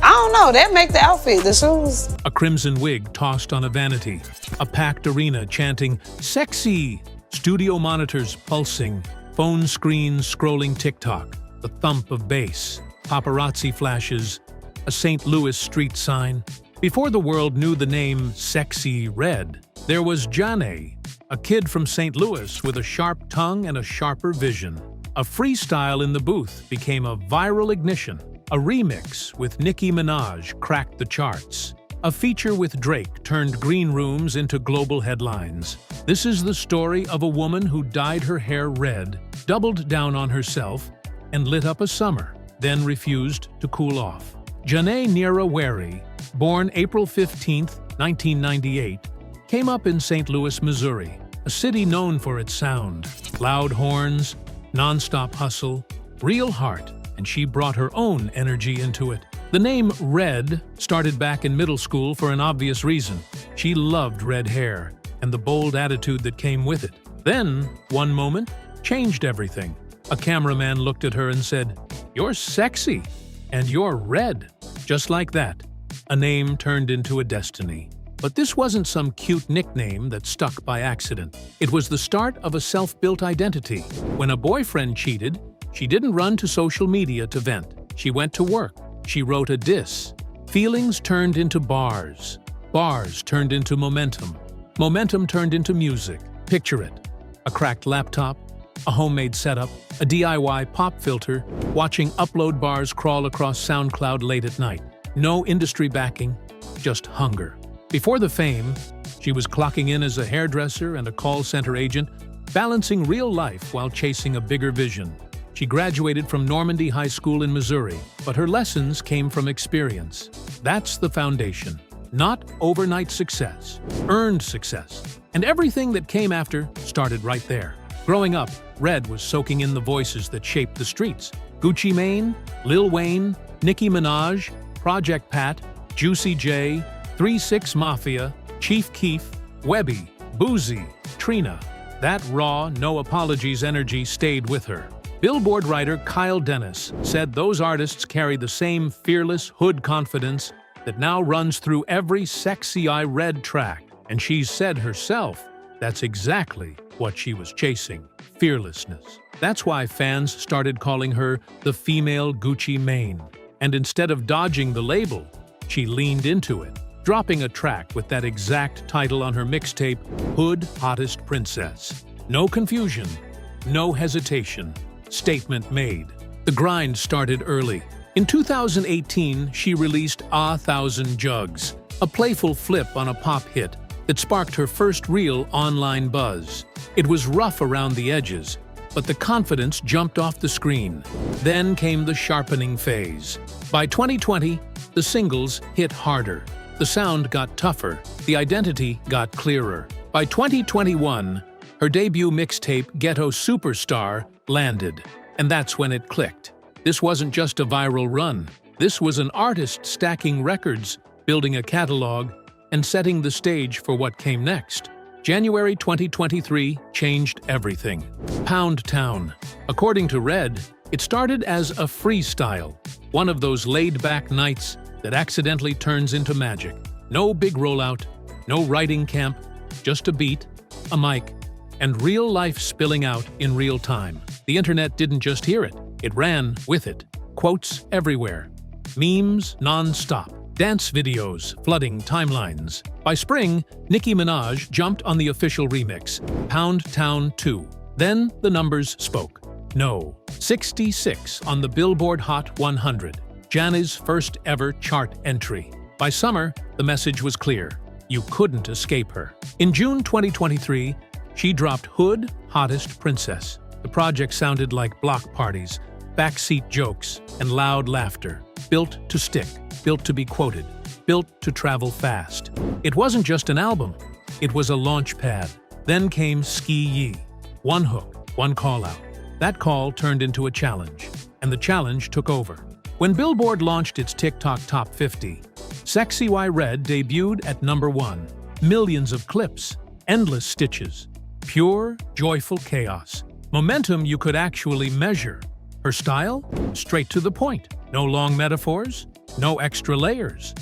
I don't know, that make the outfit, the shoes. A crimson wig tossed on a vanity. A packed arena chanting, "Sexy!" Studio monitors pulsing. Phone screens scrolling TikTok. The thump of bass. Paparazzi flashes. A St. Louis street sign. Before the world knew the name Sexyy Red, there was Janae, a kid from St. Louis with a sharp tongue and a sharper vision. A freestyle in the booth became a viral ignition. A remix with Nicki Minaj cracked the charts. A feature with Drake turned green rooms into global headlines. This is the story of a woman who dyed her hair red, doubled down on herself, and lit up a summer, then refused to cool off. Janae Nira Wary, born April 15, 1998, came up in St. Louis, Missouri, a city known for its sound. Loud horns, non-stop hustle, real heart, and she brought her own energy into it. The name Red started back in middle school for an obvious reason. She loved red hair and the bold attitude that came with it. Then, one moment, changed everything. A cameraman looked at her and said, "You're sexy, and you're red." Just like that, a name turned into a destiny. But this wasn't some cute nickname that stuck by accident. It was the start of a self-built identity. When a boyfriend cheated, she didn't run to social media to vent. She went to work. She wrote a diss. Feelings turned into bars. Bars turned into momentum. Momentum turned into music. Picture it. A cracked laptop, a homemade setup, a DIY pop filter, watching upload bars crawl across SoundCloud late at night. No industry backing, just hunger. Before the fame, she was clocking in as a hairdresser and a call center agent, balancing real life while chasing a bigger vision. She graduated from Normandy High School in Missouri, but her lessons came from experience. That's the foundation. Not overnight success, earned success. And everything that came after started right there. Growing up, Red was soaking in the voices that shaped the streets. Gucci Mane, Lil Wayne, Nicki Minaj, Project Pat, Juicy J, 3-6 Mafia, Chief Keef, Webby, Boozy, Trina. That raw, no apologies energy stayed with her. Billboard writer Kyle Dennis said those artists carry the same fearless hood confidence that now runs through every Sexyy Red track. And she's said herself that's exactly what she was chasing, fearlessness. That's why fans started calling her the female Gucci Mane. And instead of dodging the label, she leaned into it, dropping a track with that exact title on her mixtape, Hood Hottest Princess. No confusion, no hesitation. Statement made. The grind started early. In 2018, she released "A Thousand Jugs," a playful flip on a pop hit that sparked her first real online buzz. It was rough around the edges, but the confidence jumped off the screen. Then came the sharpening phase. By 2020, the singles hit harder. The sound got tougher. The identity got clearer. By 2021, her debut mixtape, Ghetto Superstar, landed. And that's when it clicked. This wasn't just a viral run. This was an artist stacking records, building a catalog, and setting the stage for what came next. January 2023 changed everything. Pound Town. According to Red, it started as a freestyle, one of those laid-back nights that accidentally turns into magic. No big rollout, no writing camp, just a beat, a mic, and real life spilling out in real time. The internet didn't just hear it, it ran with it. Quotes everywhere. Memes non-stop. Dance videos flooding timelines. By spring, Nicki Minaj jumped on the official remix, Pound Town 2. Then the numbers spoke. No. 66 on the Billboard Hot 100. Jane's first ever chart entry. By summer, the message was clear. You couldn't escape her. In June 2023, she dropped Hood Hottest Princess. The project sounded like block parties, backseat jokes, and loud laughter. Built to stick, built to be quoted, built to travel fast. It wasn't just an album, it was a launch pad. Then came Sexyy. One hook, one call out. That call turned into a challenge, and the challenge took over. When Billboard launched its TikTok Top 50, Sexyy Red debuted at #1. Millions of clips, endless stitches, pure, joyful chaos. Momentum you could actually measure. Her style? Straight to the point. No long metaphors, no extra layers.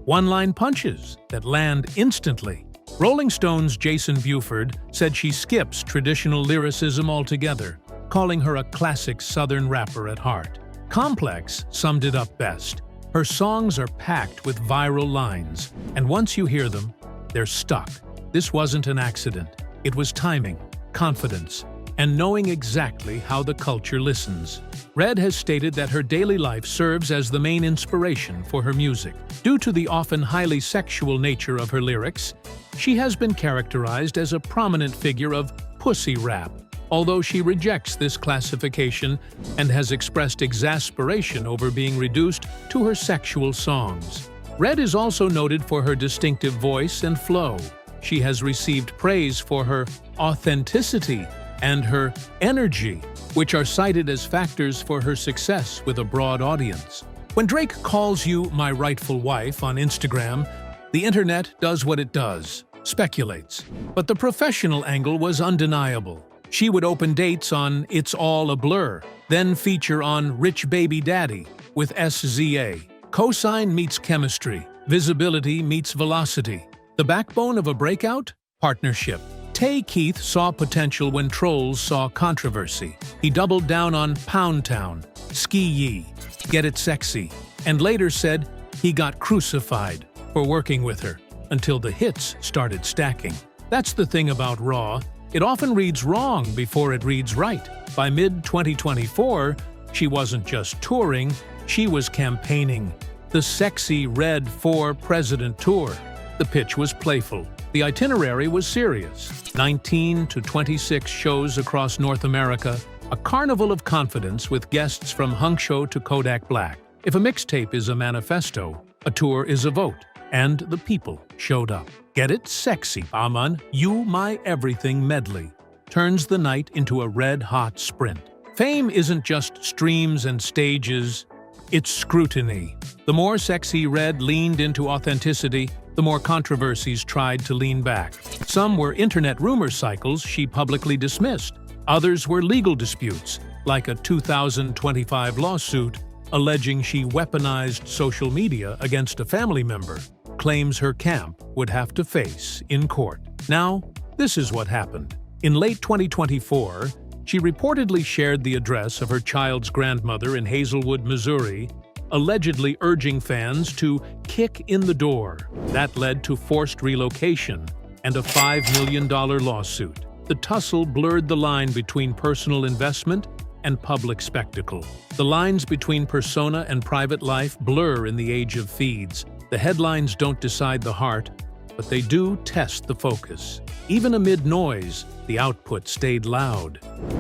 One-line punches that land instantly. Rolling Stone's Jason Buford said she skips traditional lyricism altogether, calling her a classic Southern rapper at heart. Complex summed it up best. Her songs are packed with viral lines, and once you hear them, they're stuck. This wasn't an accident. It was timing, confidence, and knowing exactly how the culture listens. Red has stated that her daily life serves as the main inspiration for her music. Due to the often highly sexual nature of her lyrics, she has been characterized as a prominent figure of pussy rap, although she rejects this classification and has expressed exasperation over being reduced to her sexual songs. Red is also noted for her distinctive voice and flow. She has received praise for her authenticity and her energy, which are cited as factors for her success with a broad audience. When Drake calls you my rightful wife on Instagram, the internet does what it does, speculates. But the professional angle was undeniable. She would open dates on It's All a Blur, then feature on Rich Baby Daddy with SZA. Cosign meets chemistry, visibility meets velocity. The backbone of a breakout? Partnership. Tay Keith saw potential when trolls saw controversy. He doubled down on Pound Town, Sexyy, Get It Sexy, and later said he got crucified for working with her until the hits started stacking. That's the thing about Raw. It often reads wrong before it reads right. By mid-2024, she wasn't just touring, she was campaigning. The Sexyy Red for President Tour. The pitch was playful. The itinerary was serious. 19 to 26 shows across North America, a carnival of confidence with guests from Hunk Show to Kodak Black. If a mixtape is a manifesto, a tour is a vote. And the people showed up. Get It Sexy, Aman, You My Everything medley turns the night into a red-hot sprint. Fame isn't just streams and stages, it's scrutiny. The more Sexyy Red leaned into authenticity, the more controversies tried to lean back. Some were internet rumor cycles she publicly dismissed. Others were legal disputes, like a 2025 lawsuit alleging she weaponized social media against a family member, claims her camp would have to face in court. Now, this is what happened. In late 2024, she reportedly shared the address of her child's grandmother in Hazelwood, Missouri, allegedly urging fans to kick in the door. That led to forced relocation and a $5 million lawsuit. The tussle blurred the line between personal investment and public spectacle. The lines between persona and private life blur in the age of feeds. The headlines don't decide the heart, but they do test the focus. Even amid noise, the output stayed loud.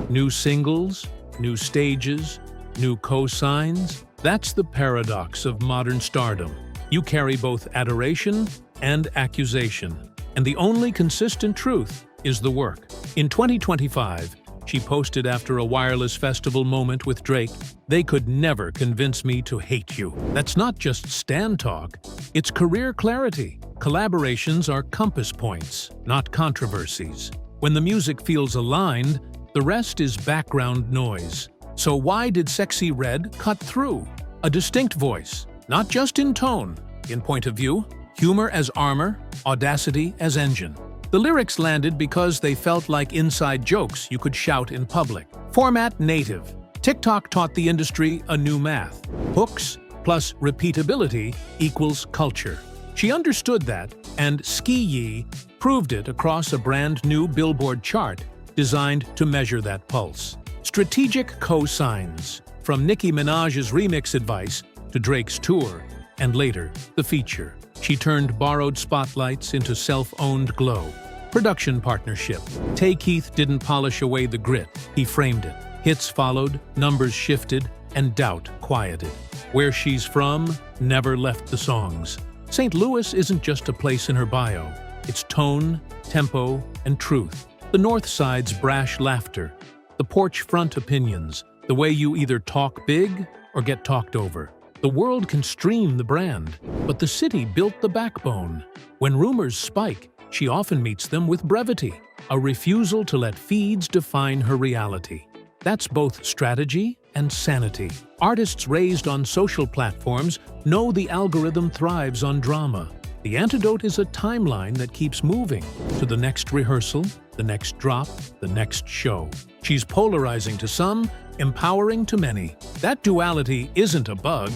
New singles, new stages, new cosigns. That's the paradox of modern stardom. You carry both adoration and accusation, and the only consistent truth is the work. In 2025, she posted after a wireless festival moment with Drake, "They could never convince me to hate you." That's not just stan talk, it's career clarity. Collaborations are compass points, not controversies. When the music feels aligned, the rest is background noise. So why did Sexyy Red cut through? A distinct voice, not just in tone, in point of view, humor as armor, audacity as engine. The lyrics landed because they felt like inside jokes you could shout in public. Format native. TikTok taught the industry a new math. Hooks plus repeatability equals culture. She understood that, and Sexyy proved it across a brand new Billboard chart designed to measure that pulse. Strategic cosigns, from Nicki Minaj's remix advice to Drake's tour, and later, the feature. She turned borrowed spotlights into self-owned glow. Production partnership. Tay Keith didn't polish away the grit, he framed it. Hits followed, numbers shifted, and doubt quieted. Where she's from never left the songs. St. Louis isn't just a place in her bio. It's tone, tempo, and truth. The North Side's brash laughter. The porch front opinions. The way you either talk big or get talked over. The world can stream the brand, but the city built the backbone. When rumors spike, she often meets them with brevity, a refusal to let feeds define her reality. That's both strategy and sanity. Artists raised on social platforms know the algorithm thrives on drama. The antidote is a timeline that keeps moving to the next rehearsal, the next drop, the next show. She's polarizing to some, empowering to many. That duality isn't a bug.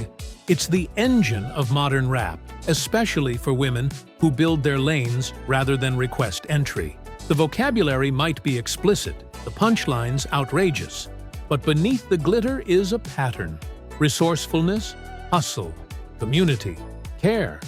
It's the engine of modern rap, especially for women who build their lanes rather than request entry. The vocabulary might be explicit, the punchlines outrageous, but beneath the glitter is a pattern. Resourcefulness, hustle, community, care.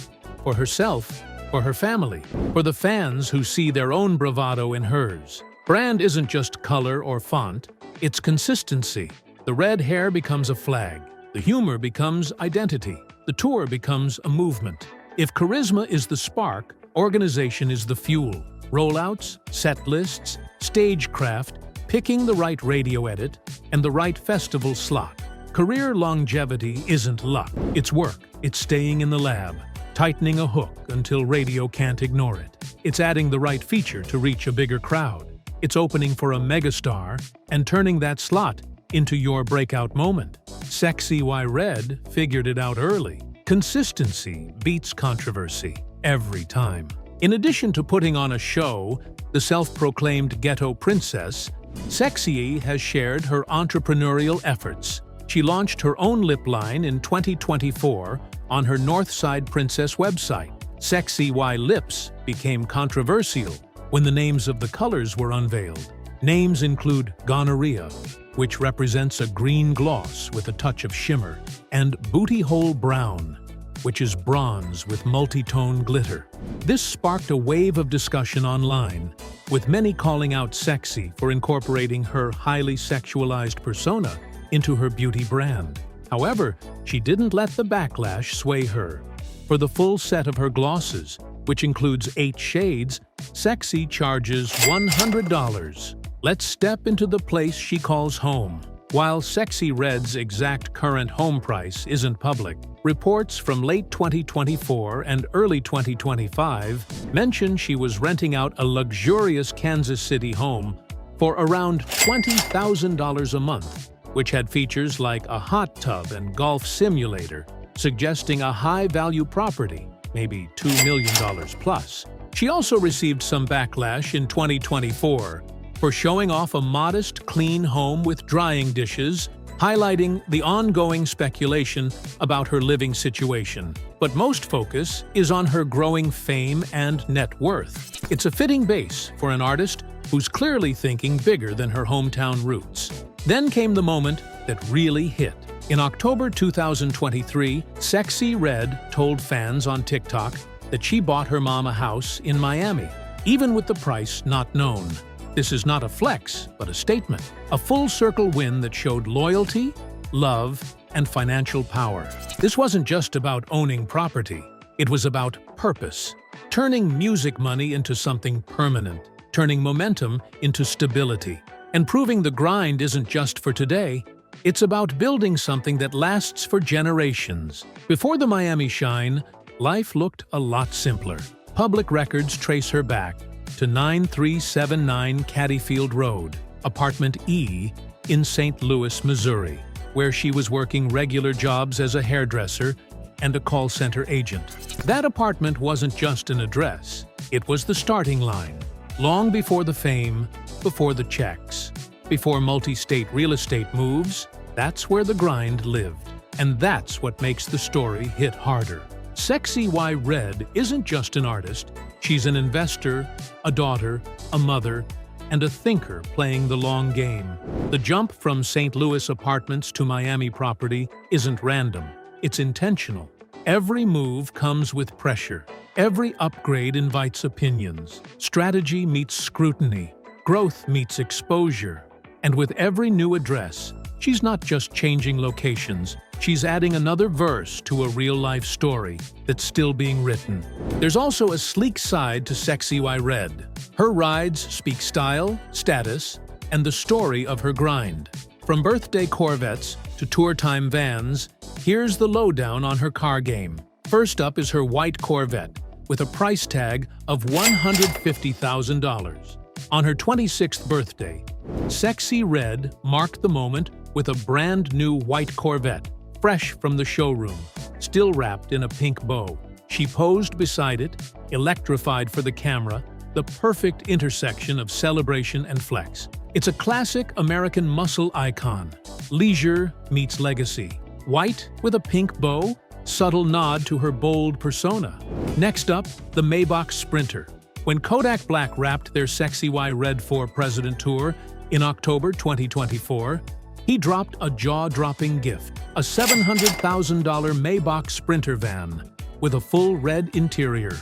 For herself, for her family, for the fans who see their own bravado in hers. Brand isn't just color or font, it's consistency. The red hair becomes a flag. The humor becomes identity. The tour becomes a movement. If charisma is the spark, organization is the fuel. Rollouts, set lists, stagecraft, picking the right radio edit, and the right festival slot. Career longevity isn't luck, it's work. It's staying in the lab, tightening a hook until radio can't ignore it. It's adding the right feature to reach a bigger crowd. It's opening for a megastar and turning that slot into your breakout moment. Sexyy Red figured it out early. Consistency beats controversy every time. In addition to putting on a show, the self-proclaimed ghetto princess, Sexyy has shared her entrepreneurial efforts. She launched her own lip line in 2024 on her Northside Princess website. Sexyy lips became controversial when the names of the colors were unveiled. Names include gonorrhea, which represents a green gloss with a touch of shimmer, and booty hole brown, which is bronze with multi-tone glitter. This sparked a wave of discussion online, with many calling out Sexyy for incorporating her highly sexualized persona into her beauty brand. However, she didn't let the backlash sway her. For the full set of her glosses, which includes 8 shades, Sexyy charges $100. Let's step into the place she calls home. While Sexyy Red's exact current home price isn't public, reports from late 2024 and early 2025 mention she was renting out a luxurious Kansas City home for around $20,000 a month, which had features like a hot tub and golf simulator, suggesting a high-value property, maybe $2 million plus. She also received some backlash in 2024 for showing off a modest, clean home with drying dishes, highlighting the ongoing speculation about her living situation. But most focus is on her growing fame and net worth. It's a fitting base for an artist who's clearly thinking bigger than her hometown roots. Then came the moment that really hit. In October 2023, Sexyy Red told fans on TikTok that she bought her mom a house in Miami, even with the price not known. This is not a flex, but a statement. A full-circle win that showed loyalty, love, and financial power. This wasn't just about owning property. It was about purpose. Turning music money into something permanent. Turning momentum into stability. And proving the grind isn't just for today. It's about building something that lasts for generations. Before the Miami shine, life looked a lot simpler. Public records trace her back to 9379 Caddyfield Road, Apartment E, in St. Louis, Missouri, where she was working regular jobs as a hairdresser and a call center agent. That apartment wasn't just an address, it was the starting line. Long before the fame, before the checks, before multi-state real estate moves, that's where the grind lived. And that's what makes the story hit harder. Sexyy Red isn't just an artist, she's an investor, a daughter, a mother, and a thinker playing the long game. The jump from St. Louis apartments to Miami property isn't random, it's intentional. Every move comes with pressure. Every upgrade invites opinions. Strategy meets scrutiny. Growth meets exposure. And with every new address, she's not just changing locations, she's adding another verse to a real-life story that's still being written. There's also a sleek side to Sexyy Red. Her rides speak style, status, and the story of her grind. From birthday Corvettes to tour-time vans, here's the lowdown on her car game. First up is her white Corvette, with a price tag of $150,000. On her 26th birthday, Sexyy Red marked the moment with a brand new white Corvette, fresh from the showroom, still wrapped in a pink bow. She posed beside it, electrified for the camera, the perfect intersection of celebration and flex. It's a classic American muscle icon. Leisure meets legacy. White with a pink bow, subtle nod to her bold persona. Next up, the Maybach Sprinter. When Kodak Black wrapped their Sexyy Red for President tour in October 2024, he dropped a jaw-dropping gift, a $700,000 Maybach Sprinter van with a full red interior,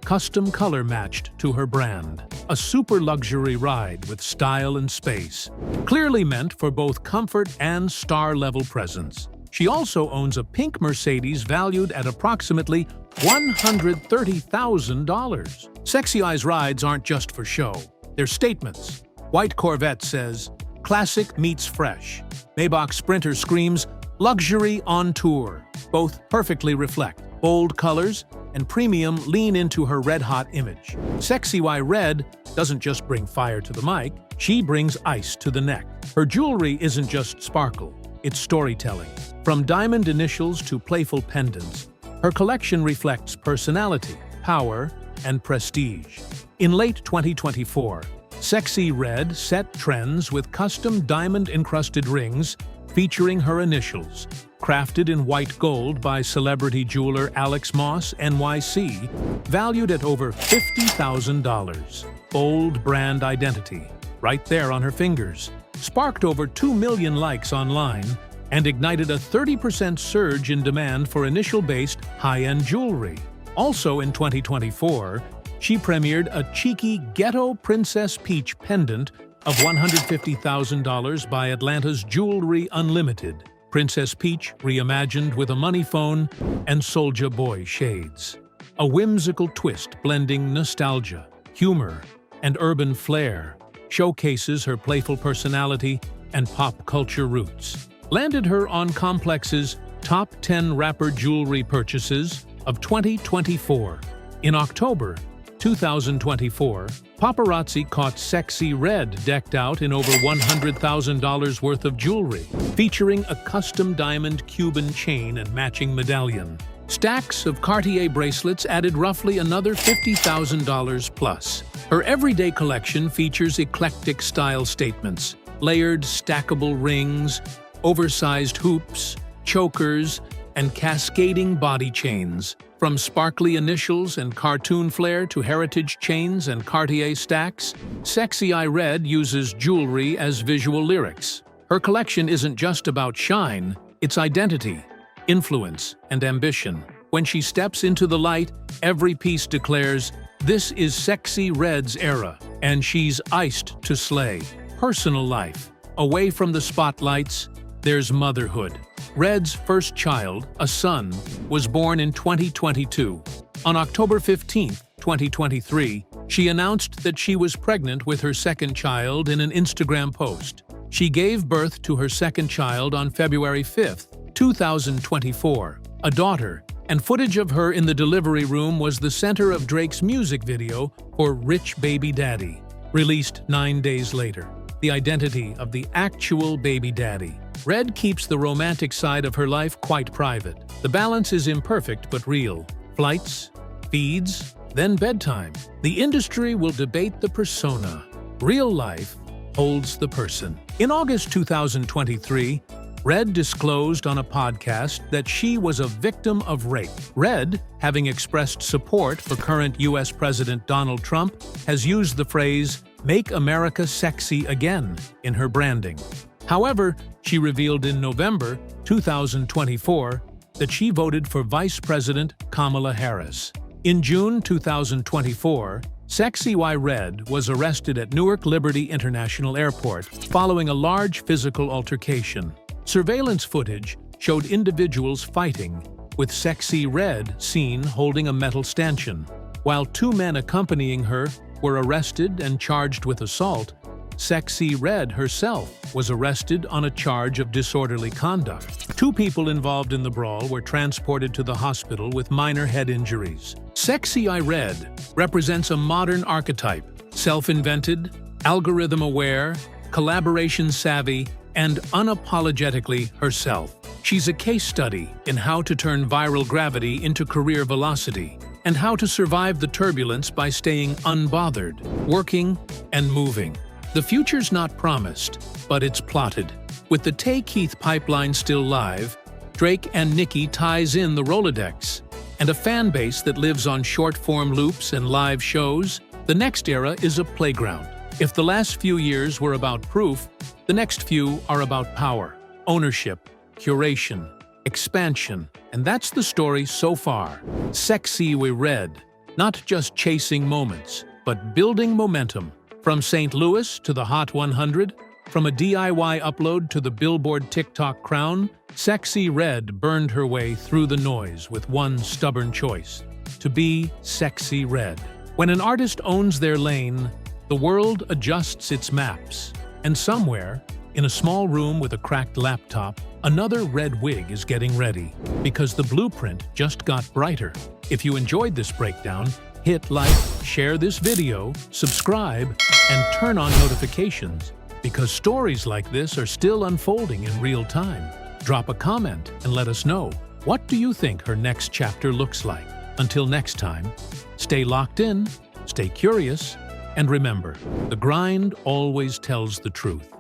custom color matched to her brand. A super luxury ride with style and space, clearly meant for both comfort and star-level presence. She also owns a pink Mercedes valued at approximately $130,000. Sexy's rides aren't just for show, they're statements. White Corvette says, "Classic meets fresh." Maybach Sprinter screams, "Luxury on tour." Both perfectly reflect. Bold colors and premium lean into her red-hot image. Sexyy Red doesn't just bring fire to the mic, she brings ice to the neck. Her jewelry isn't just sparkle, it's storytelling. From diamond initials to playful pendants, her collection reflects personality, power, and prestige. In late 2024, Sexyy Red set trends with custom diamond-encrusted rings featuring her initials, crafted in white gold by celebrity jeweler Alex Moss, NYC, valued at over $50,000. Bold brand identity, right there on her fingers, sparked over 2 million likes online and ignited a 30% surge in demand for initial-based high-end jewelry. Also in 2024, she premiered a cheeky Ghetto Princess Peach pendant of $150,000 by Atlanta's Jewelry Unlimited. Princess Peach reimagined with a money phone and Soulja Boy shades. A whimsical twist blending nostalgia, humor, and urban flair showcases her playful personality and pop culture roots. Landed her on Complex's top 10 rapper jewelry purchases of 2024. In October 2024, paparazzi caught Sexyy Red decked out in over $100,000 worth of jewelry, featuring a custom diamond Cuban chain and matching medallion. Stacks of Cartier bracelets added roughly another $50,000 plus. Her everyday collection features eclectic style statements, layered stackable rings, oversized hoops, chokers, and cascading body chains. From sparkly initials and cartoon flair to heritage chains and Cartier stacks, Sexyy Red uses jewelry as visual lyrics. Her collection isn't just about shine, it's identity, influence, and ambition. When she steps into the light, every piece declares, "This is Sexyy Red's era, and she's iced to slay." Personal life. Away from the spotlights, there's motherhood. Red's first child, a son, was born in 2022. On October 15, 2023, she announced that she was pregnant with her second child in an Instagram post. She gave birth to her second child on February 5, 2024, a daughter, and footage of her in the delivery room was the center of Drake's music video for Rich Baby Daddy, released 9 days later. The identity of the actual baby daddy. Red keeps the romantic side of her life quite private. The balance is imperfect but real. Flights, feeds, then bedtime. The industry will debate the persona. Real life holds the person. In August 2023, Red disclosed on a podcast that she was a victim of rape. Red, having expressed support for current U.S. President Donald Trump, has used the phrase, "Make America Sexy Again," in her branding. However, she revealed in November 2024 that she voted for Vice President Kamala Harris. In June 2024, Sexyy Red was arrested at Newark Liberty International Airport following a large physical altercation. Surveillance footage showed individuals fighting, with Sexyy Red seen holding a metal stanchion. While 2 men accompanying her were arrested and charged with assault, Sexyy Red herself was arrested on a charge of disorderly conduct. 2 people involved in the brawl were transported to the hospital with minor head injuries. Sexyy Red represents a modern archetype, self-invented, algorithm-aware, collaboration-savvy, and unapologetically herself. She's a case study in how to turn viral gravity into career velocity, and how to survive the turbulence by staying unbothered, working, and moving. The future's not promised, but it's plotted. With the Tay-Keith pipeline still live, Drake and Nicki ties in the Rolodex, and a fan base that lives on short-form loops and live shows, the next era is a playground. If the last few years were about proof, the next few are about power, ownership, curation, expansion, and that's the story so far. Sexyy Red, not just chasing moments, but building momentum. From St. Louis to the Hot 100, from a DIY upload to the Billboard TikTok crown, Sexyy Red burned her way through the noise with one stubborn choice: to be Sexyy Red. When an artist owns their lane, the world adjusts its maps. And somewhere, in a small room with a cracked laptop, another red wig is getting ready, because the blueprint just got brighter. If you enjoyed this breakdown, hit like, share this video, subscribe, and turn on notifications, because stories like this are still unfolding in real time. Drop a comment and let us know, what do you think her next chapter looks like? Until next time, stay locked in, stay curious, and remember, the grind always tells the truth.